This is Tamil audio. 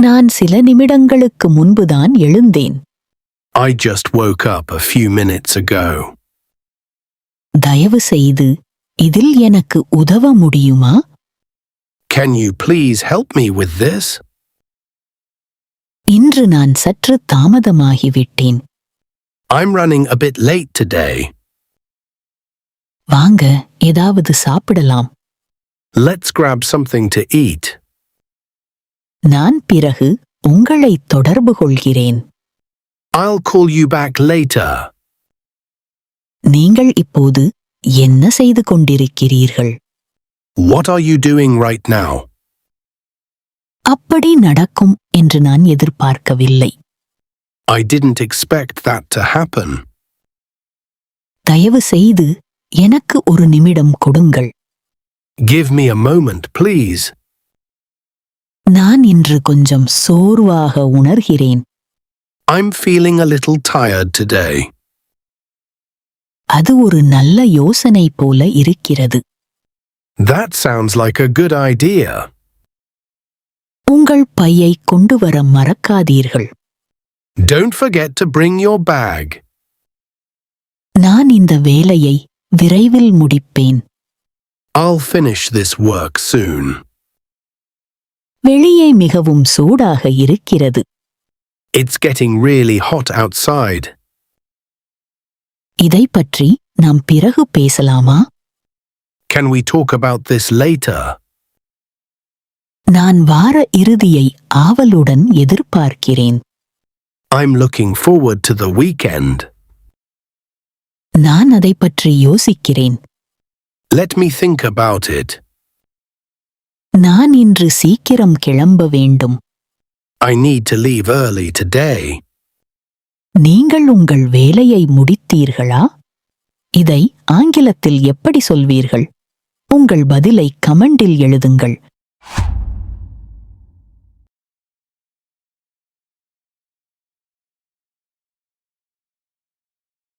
நான் சில நிமிடங்களுக்கு முன்புதான் எழுந்தேன். I just woke up a few minutes ago. தயவு செய்து இதில் எனக்கு உதவ முடியுமா? Can you please help me with this? இன்று நான் சற்று தாமதமாகிவிட்டேன். I'm running a bit late today. வாங்க ஏதாவது சாப்பிடலாம். Let's grab something to eat. நான் பிறகு உங்களை தொடர்பு கொள்கிறேன். I'll call you back later. நீங்கள் இப்போது என்ன செய்து கொண்டிருக்கிறீர்கள்? What are you doing right now? அப்படி நடக்கும் என்று நான் எதிர்பார்க்கவில்லை. I didn't expect that to happen. தயவு செய்து எனக்கு ஒரு நிமிடம் கொடுங்கள். Give me a moment, please. நான் இன்று கொஞ்சம் சோர்வாக உணர்கிறேன். I'm feeling a little tired today. அது ஒரு நல்ல யோசனை போல இருக்கிறது. That sounds like a good idea. உங்கள் பையை கொண்டு வர மறக்காதீர்கள். Don't forget to bring your bag. நான் இந்த வேலையை விரைவில் முடிப்பேன். I'll finish this work soon. வெளியே மிகவும் சூடாக இருக்கிறது. It's getting really hot outside. இதை பற்றி நாம் பிறகு பேசலாமா? Can we talk about this later? நான் வார இறுதியை ஆவலுடன் எதிர்பார்க்கிறேன். I'm looking forward to the weekend. நான் அதை பற்றி யோசிக்கிறேன். Let me think about it. நான் இன்று சீக்கிரம் கிளம்ப வேண்டும். I need to leave early today. நீங்கள் உங்கள் வேலையை முடித்தீர்களா? இதை ஆங்கிலத்தில் எப்படி சொல்வீர்கள்? உங்கள் பதிலை கமெண்டில் எழுதுங்கள்.